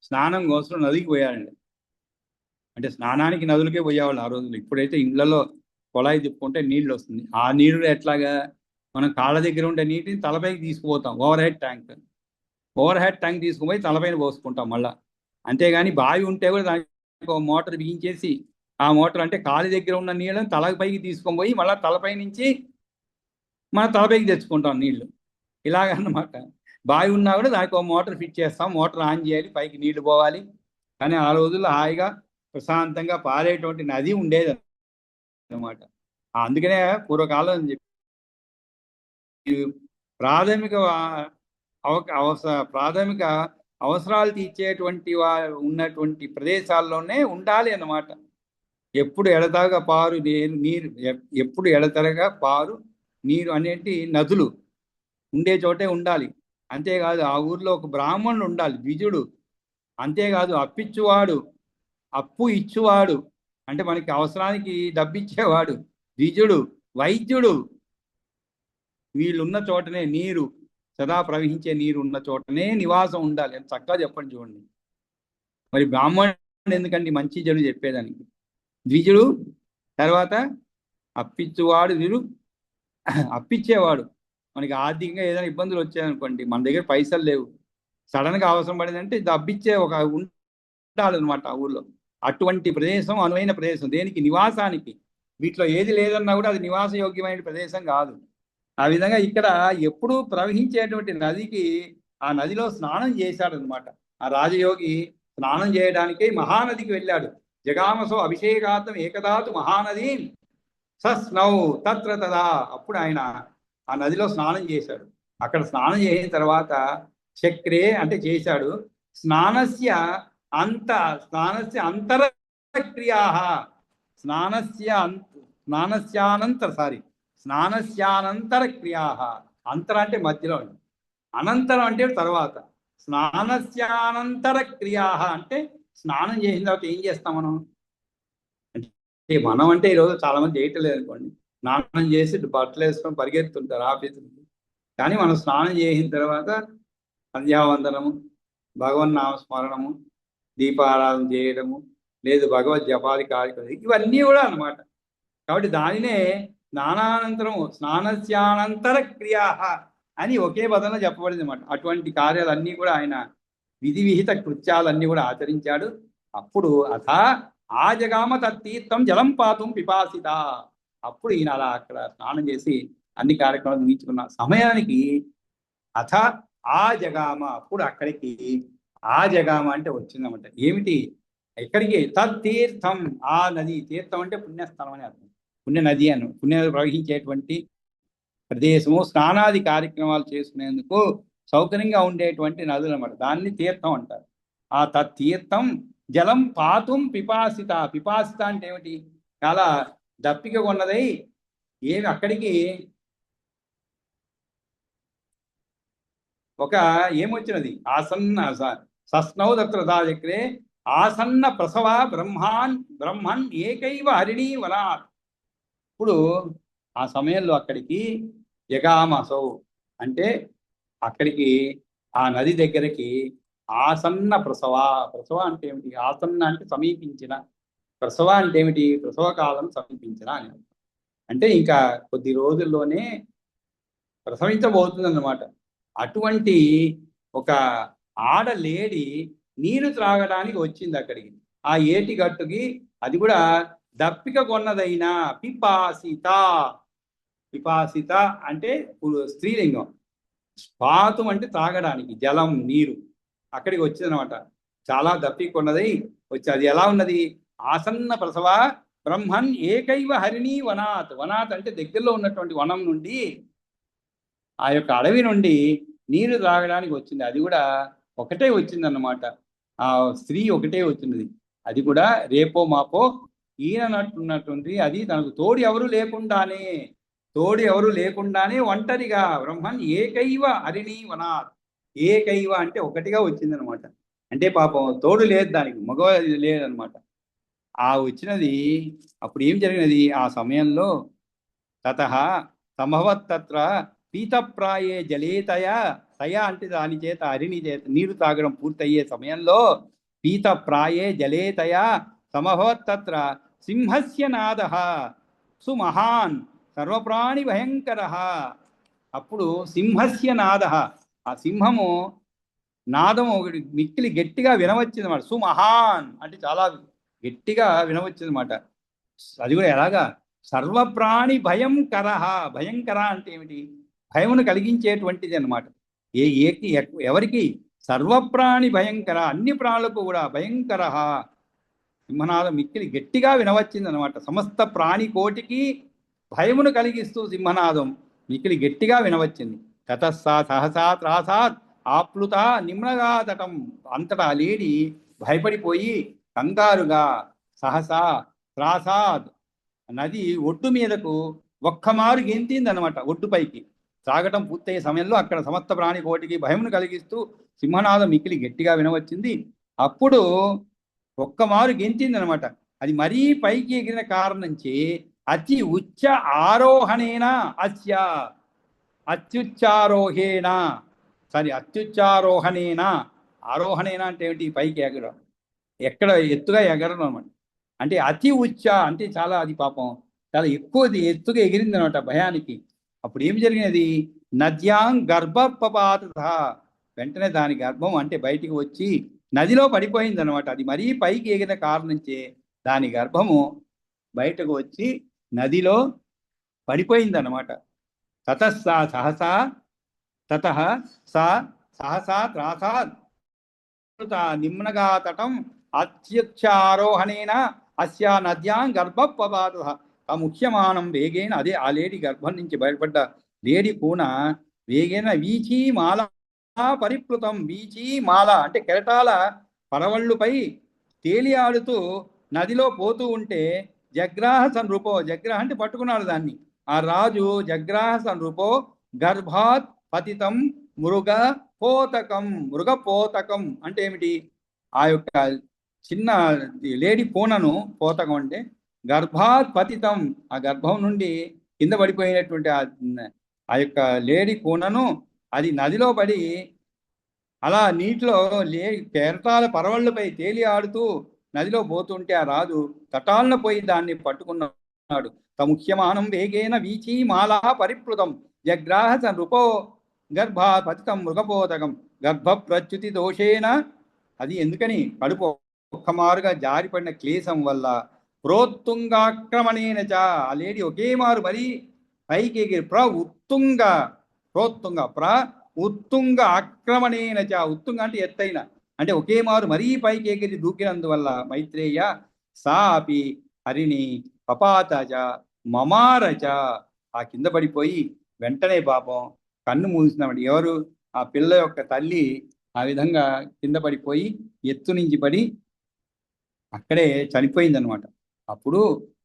స్నానం కోసం నదికి పోయాడండి. అంటే స్నానానికి నదులకే పోయేవాళ్ళు ఆ రోజులు. ఇప్పుడైతే ఇళ్లలో కొళాయి తిప్పుకుంటే నీళ్ళు వస్తుంది. ఆ నీళ్ళు ఎట్లాగా, మనం కాళ్ళ దగ్గర ఉండే నీటిని తలపైకి తీసుకుపోతాం. ఓవర్ హెడ్ ట్యాంక్ తీసుకుపోయి తలపైన పోసుకుంటాం మళ్ళా. అంతేగాని బావి ఉంటే కూడా దానికి మోటార్ బిగించేసి, ఆ మోటార్ అంటే కాలి దగ్గర ఉన్న నీళ్ళని తలపైకి తీసుకొని పోయి మళ్ళీ తలపై నుంచి మన తలపైకి తెచ్చుకుంటాం నీళ్లు. ఇలాగన్నమాట. బావి ఉన్నా కూడా దానికి ఒక మోటార్ ఫిట్ చేస్తాం, మోటార్ ఆన్ చేయాలి, పైకి నీళ్లు పోవాలి. కానీ ఆ రోజుల్లో హాయిగా ప్రశాంతంగా పారేటువంటి నది ఉండేది అన్నమాట. అందుకనే పూర్వకాలం చెప్పి ప్రాథమిక అవసరాలు తీర్చేటువంటి ఉన్నటువంటి ప్రదేశాల్లోనే ఉండాలి అన్నమాట. ఎప్పుడు ఎడతెగక పారు నీరు, ఎప్పుడు ఎడతెగక పారు నీరు అనేటి నదులు ఉండే చోటే ఉండాలి. అంతేకాదు ఆ ఊర్లో ఒక బ్రాహ్మణుడు ఉండాలి, ద్విజుడు. అంతేకాదు అప్పిచ్చువాడు, అప్పు ఇచ్చువాడు అంటే మనకి అవసరానికి డబ్బిచ్చేవాడు ద్విజుడు, వైద్యుడు. వీళ్ళున్న చోటనే నీరు, సదా ప్రవహించే నీరు ఉన్న చోటనే నివాసం ఉండాలి అని చక్కగా చెప్పండి. చూడండి మరి బ్రాహ్మణుడు ఎందుకండి, మంచి చెడు చెప్పేదానికి. ద్విజుడు, తర్వాత అప్పిచ్చువాడు, ద్విజుడు అప్పిచ్చేవాడు. మనకి ఆర్థికంగా ఏదైనా ఇబ్బందులు వచ్చాయనుకోండి, మన దగ్గర పైసలు లేవు, సడన్గా అవసరం పడిందంటే ఇది అప్పిచ్చే ఒక ఉండాలన్నమాట ఆ ఊళ్ళో. అటువంటి ప్రదేశం అనువైన ప్రదేశం దేనికి, నివాసానికి. వీటిలో ఏది లేదన్నా కూడా అది నివాసయోగ్యమైన ప్రదేశం కాదు. ఆ విధంగా ఇక్కడ ఎప్పుడూ ప్రవహించేటువంటి నదికి, ఆ నదిలో స్నానం చేశాడు అనమాట. ఆ రాజయోగి స్నానం చేయడానికి మహానదికి వెళ్ళాడు. జగామసో అభిషేకార్థం ఏకదాతు మహానది సస్నౌ తత్ర తదా. అప్పుడు ఆయన ఆ నదిలో స్నానం చేశాడు. అక్కడ స్నానం చేసిన తర్వాత చక్రే అంటే చేశాడు, స్నానస్య అంతర క్రియా, స్నానస్యానంతర క్రియా. అంతర అంటే మధ్యలో, అనంతరం అంటే తర్వాత. స్నానస్యానంతర క్రియా అంటే స్నానం చేసిన తర్వాత ఏం చేస్తాం మనం అంటే, మనం అంటే ఈరోజు చాలా మంది చేయట్లేదు అనుకోండి. స్నానం చేసి బట్టలు వేసుకొని పరిగెత్తుంటారు ఆఫీసుకి. కానీ మనం స్నానం చేసిన తర్వాత సంధ్యావందనము, భగవన్నామస్మరణము, దీపారాధన చేయడము, లేదు భగవద్ జపాది కార్యక్రమం, ఇవన్నీ కూడా అన్నమాట. కాబట్టి దానినే స్నానానంతరము, స్నానస్యానంతర క్రియా అని ఒకే పదంలో చెప్పబడింది అన్నమాట. అటువంటి కార్యాలన్నీ కూడా ఆయన విధి విహిత కృత్యాలన్నీ కూడా ఆచరించాడు. అప్పుడు ఆ జగామ తత్తీర్థం జలం పాతం పిపాసిత. అప్పుడు ఈయన అలా అక్కడ స్నానం చేసి అన్ని కార్యక్రమాలు ముగించుకున్న సమయానికి ఆ జగామ, అప్పుడు అక్కడికి ఆ జగామ అంటే వచ్చిందన్నమాట. ఏమిటి, ఎక్కడికి? తత్తీర్థం, ఆ నది. తీర్థం అంటే పుణ్యస్థలం అని అర్థం, పుణ్య నది అని, పుణ్య ప్రవహించేటువంటి ప్రదేశము. స్నానాది కార్యక్రమాలు చేసుకునేందుకు సౌకర్యంగా ఉండేటువంటి నదులు అన్నమాట. దాన్ని తీర్థం అంటారు. ఆ తత్తీర్థం జలం పాతుం పిపాసిత. పిపాసిత అంటే ఏమిటి, చాలా దప్పిక ఉన్నదై ఏమి అక్కడికి ఒక ఏమొచ్చినది, ఆసన్న సస్నౌ తత్ర చక్రే ఆసన్న ప్రసవ బ్రహ్మన్ ఏకైవ హరిణీ వనాత్. ఇప్పుడు ఆ సమయంలో అక్కడికి జగామసౌ అంటే అక్కడికి ఆ నది దగ్గరికి ఆసన్న ప్రసవ అంటే ఏమిటి? ఆసన్న అంటే సమీపించిన, ప్రసవ అంటే ఏమిటి? ప్రసవ కాలం సమీపించిన అని. అంటే ఇంకా కొద్ది రోజుల్లోనే ప్రసవించబోతుంది అన్నమాట. అటువంటి ఒక ఆడలేడి నీరు త్రాగడానికి వచ్చింది అక్కడికి, ఆ ఏటి గట్టుకి. అది కూడా దప్పిక కొన్నదైనా పిపాసిత. పిపాసిత అంటే స్త్రీలింగం. పాతం అంటే తాగడానికి, జలం, నీరు. అక్కడికి వచ్చిందనమాట. చాలా దప్పికొన్నదై వచ్చి, అది ఎలా ఉన్నది? ఆసన్న ప్రసవ బ్రహ్మన్ ఏకైవ హరిణీ వనాత్. వనాత్ అంటే దగ్గరలో ఉన్నటువంటి వనం నుండి, ఆ యొక్క అడవి నుండి నీరు తాగడానికి వచ్చింది. అది కూడా ఒకటే వచ్చిందన్నమాట. ఆ స్త్రీ ఒకటే వచ్చినది. అది కూడా రేపో మాపో ఈయనట్టున్నటువంటి, అది తనకు తోడు ఎవరు లేకుండానే ఒంటరిగా బ్రహ్మన్ ఏకైవ హరిణీ వనాత్. ఏకైవ అంటే ఒకటిగా వచ్చిందనమాట. అంటే పాపం తోడు లేదు దానికి, మగ లేదనమాట. ఆ వచ్చినది. అప్పుడు ఏం జరిగినది ఆ సమయంలో? తతః సంభవత్తత్ర పీతప్రాయే జలేతయ. తయ అంటే దాని చేత, హరిణి చేత నీరు తాగడం పూర్తయ్యే సమయంలో పీతప్రాయే జలేతయ సమభవత్తత్ర సింహస్య నాద సుమహాన్ సర్వప్రాణి భయంకర. అప్పుడు సింహస్య నాద, ఆ సింహము నాదం ఒకటి మిక్కిలి గట్టిగా వినవచ్చింది అన్నమాట. సుమహాన్ అంటే చాలా గట్టిగా వినవచ్చింది అన్నమాట. అది కూడా ఎలాగా? సర్వప్రాణి భయంకర. భయంకర అంటే ఏమిటి? భయమును కలిగించేటువంటిది అన్నమాట. ఎవరికి? సర్వప్రాణి భయంకర, అన్ని ప్రాణులకు కూడా భయంకర. సింహనాదం మిక్కిలి గట్టిగా వినవచ్చింది అనమాట. సమస్త ప్రాణి కోటికి భయమును కలిగిస్తూ సింహనాదం మిక్కిలి గట్టిగా వినవచ్చింది. తతస్సా సహసా త్రాసాత్ ఆప్లుత నిమ్నగాతటం. అంతటా లేడి భయపడిపోయి కంగారుగా సహసా త్రాసాద్ నది ఒడ్డు మీదకు ఒక్కమారు గెంతింది అనమాట. ఒడ్డుపైకి త్రాగటం పూర్తయ్యే సమయంలో అక్కడ సమస్త ప్రాణి కోటికి భయమును కలిగిస్తూ సింహనాదం మిక్కిలి గట్టిగా వినవచ్చింది. అప్పుడు ఒక్కమారు గెంతింది అనమాట. అది మరీ పైకి ఎగిరిన కారణంచి అతి ఉచ్చ ఆరోహణేన అస్య అత్యుచ్చారోహేణ అత్యుచ్చారోహణేన. ఆరోహణేన అంటే ఏమిటి? పైకి ఎగరడం, ఎక్కడ ఎత్తుగా ఎగరడం అనమాట. అంటే అతి ఉచ్చ అంటే చాలా, అది పాపం చాలా ఎక్కువ ఎత్తుగా ఎగిరింది అనమాట భయానికి. అప్పుడు ఏం జరిగినది? నద్యాం గర్భపాత. వెంటనే దాని గర్భం అంటే బయటికి వచ్చి నదిలో పడిపోయింది అనమాట. అది మరీ పైకి ఎగిరిన కారణంచే దాని గర్భము బయటకు వచ్చి నదిలో పడిపోయింది అనమాట. తతస్సా సహసా తతః సా సహసా త్రాసాత్ నిమ్నగాతటం అత్యుచ్చారోహణేన అస్య నద్యాం గర్భపపాత. ఆ ముఖ్యమానం వేగేన, అదే ఆ లేడి గర్భం నుంచి బయటపడ్డ లేడి కూన వేగేన వీచీ మాల పరిప్లుతం. వీచీ మాల అంటే కెరటాల పరవళ్ళుపై తేలియాడుతూ నదిలో పోతూ ఉంటే జగ్రాహ సంరూపో. జగ్రాహ అంటే పట్టుకున్నాడు దాన్ని. ఆ రాజు జగ్రాహ సంరూపో గర్భాత్ పతితం మృగపోతకం. మృగపోతకం అంటే ఏమిటి? ఆ యొక్క చిన్న లేడి పూనను, పోతకం అంటే గర్భాత్ పతితం, ఆ గర్భం నుండి కింద పడిపోయినటువంటి ఆ యొక్క లేడి పూనను అది నదిలో పడి అలా నీటిలో కెరటాల పరవళ్ళపై తేలి ఆడుతూ నదిలో పోతుంటే ఆ రాజు తటాలన పోయి దాన్ని పట్టుకున్నాడు. తముఖ్యమానం వేగేన వీచీ మాలా పరిప్లుతం జగ్రాహ నృపో గర్భా పతితం మృగపోతకం గర్భ ప్రచ్యుతి దోషేన. అది ఎందుకని? కడుపు ఒక్కమారుగా జారిపడిన క్లేశం వల్ల ప్రోత్తుంగాక్రమణేన చ. ఆ లేడి ఒకే మారు మరీ పైకి ఎగిరి ఉత్తుంగ ఆక్రమణేన చ. ఉత్తుంగ అంటే ఎత్తైన, అంటే ఒకే మారు మరీ పైకి ఎగిరి దూకినందువల్ల మైత్రేయ సా అపి హరిణి పపాతచ మమారచ. ఆ కింద పడిపోయి వెంటనే పాపం కన్ను మూసినాడు. ఎవరు? ఆ పిల్ల యొక్క తల్లి ఆ విధంగా కింద పడిపోయి ఎత్తు నుంచి పడి అక్కడే చనిపోయిందనమాట. అప్పుడు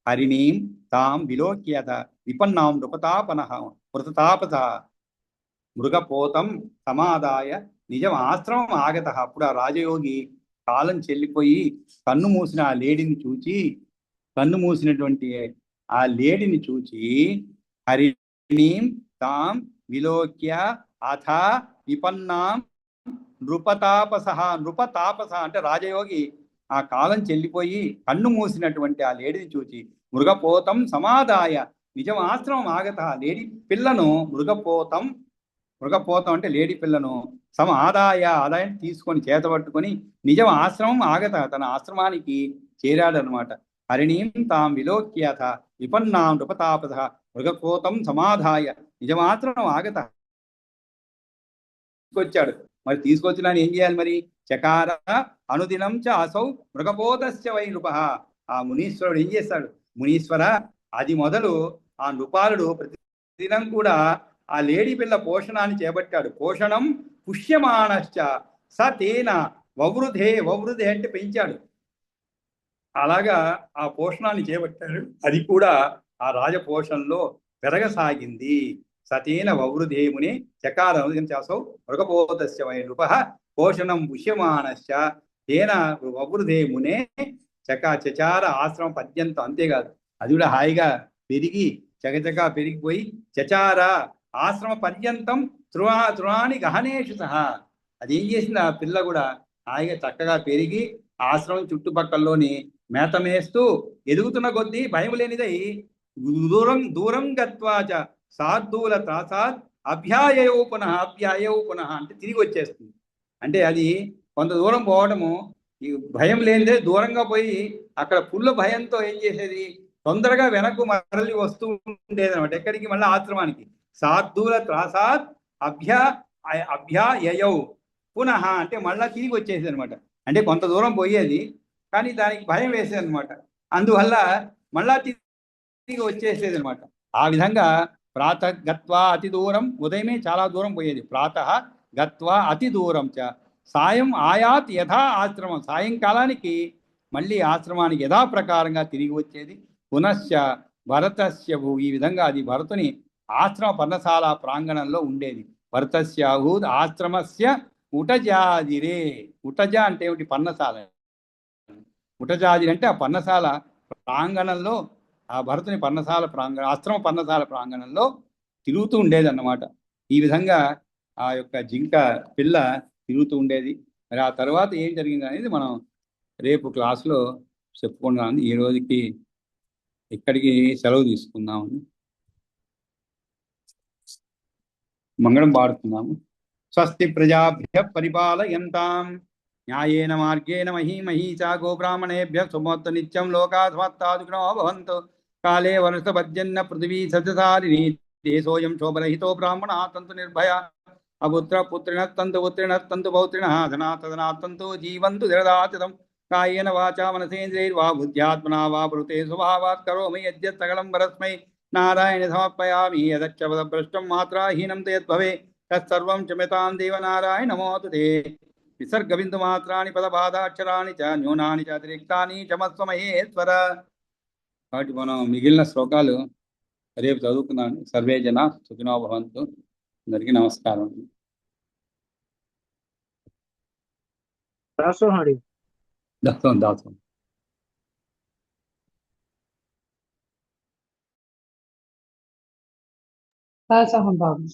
హరిణీం తాం విలోక్యత విపన్నాం వృతతాపస మృగపోతం సమాదాయ నిజం ఆశ్రమం ఆగత. అప్పుడు ఆ రాజయోగి కాలం చెల్లిపోయి కన్ను మూసిన ఆ లేడీని చూచి, కన్ను మూసినటువంటి ఆ లేడీని చూచి హరిణీం తాం విలోక్య అథ విపన్నాం నృపతాపస. నృపతాపస అంటే రాజయోగి ఆ కాలం చెల్లిపోయి కన్ను మూసినటువంటి ఆ లేడీని చూచి మృగపోతం సమాదాయ నిజం ఆశ్రమం ఆగత. లేడీ పిల్లను మృగపోతం అంటే లేడీ పిల్లను ఆదాయం తీసుకొని చేతబట్టుకొని నిజం ఆశ్రమం ఆగత తన ఆశ్రమానికి చేరాడనమాట. హరిణీం తాం విలోక్యథ విపన్నాం నృపతాపస మృగపోతం సమాధాయ నిజమాశ్రమం ఆగత. తీసుకొచ్చాడు. మరి తీసుకొచ్చినా ఏం చేయాలి మరి? చకార అనుదినం చ అసౌ మృగపోతస్య వై నృప. ఆ మునీశ్వరుడు ఏం చేస్తాడు? మునీశ్వర, అది మొదలు ఆ నృపాలుడు ప్రతిదినం కూడా ఆ లేడీ పిల్ల పోషణాన్ని చేపట్టాడు. పోషణం పుష్యమాణశ్చ స తేన వవృధే. వవృధే అంటే పెంచాడు. అలాగా ఆ పోషణాన్ని చేపట్టాడు. అది కూడా ఆ రాజపోషణలో పెరగసాగింది. సతేన వవృధేమునే చకారం చాసౌ మృగపోతస్య వై నృప పోషణం పుష్యమాణశ్చ తేన వవృధేమునే చచార ఆశ్రమం పద్యంతం. అంతేకాదు, అది కూడా హాయిగా పెరిగి చకచకా పెరిగిపోయి చచార ఆశ్రమ పర్యంతం తృణాని గహనేషు సహా. అది ఏం చేసింది? ఆ పిల్ల కూడా హాయిగా చక్కగా పెరిగి ఆశ్రమం చుట్టుపక్కల్లోని మేత మేస్తూ ఎదుగుతున్న కొద్దీ భయం లేనిదై దూరం దూరం గత్వాచ సాధూల తాసాద్ అభ్యాయవు పునః అంటే తిరిగి వచ్చేస్తుంది. అంటే అది కొంత దూరం పోవడము, ఈ భయం లేనిదే దూరంగా పోయి అక్కడ పుల్ల భయంతో ఏం చేసేది? తొందరగా వెనక్కు మరలి వస్తూ ఉండేది అనమాట. ఎక్కడికి? మళ్ళీ ఆశ్రమానికి. సాధూల త్రాసాద్ అభ్యాయౌ పునః అంటే మళ్ళా తిరిగి వచ్చేసేది అనమాట. అంటే కొంత దూరం పోయేది, కానీ దానికి భయం వేసేది అనమాట. అందువల్ల మళ్ళా తిరిగి వచ్చేసేది అనమాట. ఆ విధంగా ప్రాతః గత్వా అతి దూరం, ఉదయమే చాలా దూరం పోయేది. ప్రాతః గత్వా అతి దూరం చ సాయం ఆయాత్ యథా ఆశ్రమం. సాయంకాలానికి మళ్ళీ ఆశ్రమానికి యథాప్రకారంగా తిరిగి వచ్చేది. పునశ్చ భరతస్య భూ. ఈ విధంగా అది భరతుని ఆశ్రమ పర్ణశాల ప్రాంగణంలో ఉండేది. భరతస్యాహూద్ ఆశ్రమస్య ఉటజాదిరే. ఉటజ అంటే ఏమిటి? పర్ణశాల. ఉటజాదిరి అంటే ఆ పర్ణశాల ప్రాంగణంలో, ఆ భరతుని పర్ణశాల ఆశ్రమ పర్ణశాల ప్రాంగణంలో తిరుగుతూ ఉండేది అన్నమాట. ఈ విధంగా ఆ యొక్క జింక పిల్ల తిరుగుతూ ఉండేది. మరి ఆ తర్వాత ఏం జరిగింది అనేది మనం రేపు క్లాసులో చెప్పుకున్నాం. ఈ రోజుకి ఇక్కడికి సెలవు తీసుకుందామని మంగళం పాడుతున్నాము. స్వస్తి ప్రజాభ్య పరిపాలయంతాం న్యాయేన మార్గేణ మహీమహీషా గోబ్రాహ్మణేభ్య సుమోత్త నిత్యం లోకా సమస్తాదుగ్నో భవంతు. కాలే వర్షపర్జన్య పృథివీ సస్యశాలినీ దేశోయం శోభరహితో బ్రాహ్మణ తంతు నిర్భయ అపుత్ర పుత్రిణత్తంతు పుత్రిణత్తంతు పౌత్రిణః ధనాత్తనాత్తంతు జీవంతు దృఢదాతితం. కాయేన వాచా మనసేంద్రియైర్వా బుద్ధ్యాత్మనా వా ప్రకృతే స్వభావాత్ కరోమి యద్యత్ సకలం పరస్మై నారాయణ సమర్పయామి. యదక్షపదభ్రష్టం మాత్రాహీనం తద్భవే తత్సర్వం క్షమ్యతాం దేవనారాయణ నమోస్తు తే. విసర్గబిందుమాత్రాని పదపాదాక్షరాణి చ న్యూనాని చ అతిరిక్తాని క్షమస్వ మహేశ్వర. కాబట్టి మనం మిగిలిన శ్లోకాలు రేపు చదువుకున్నాను. సర్వే జన సుఖినో భవంతు. అందరికీ నమస్కారం. దాసం దాసోహం బాబు.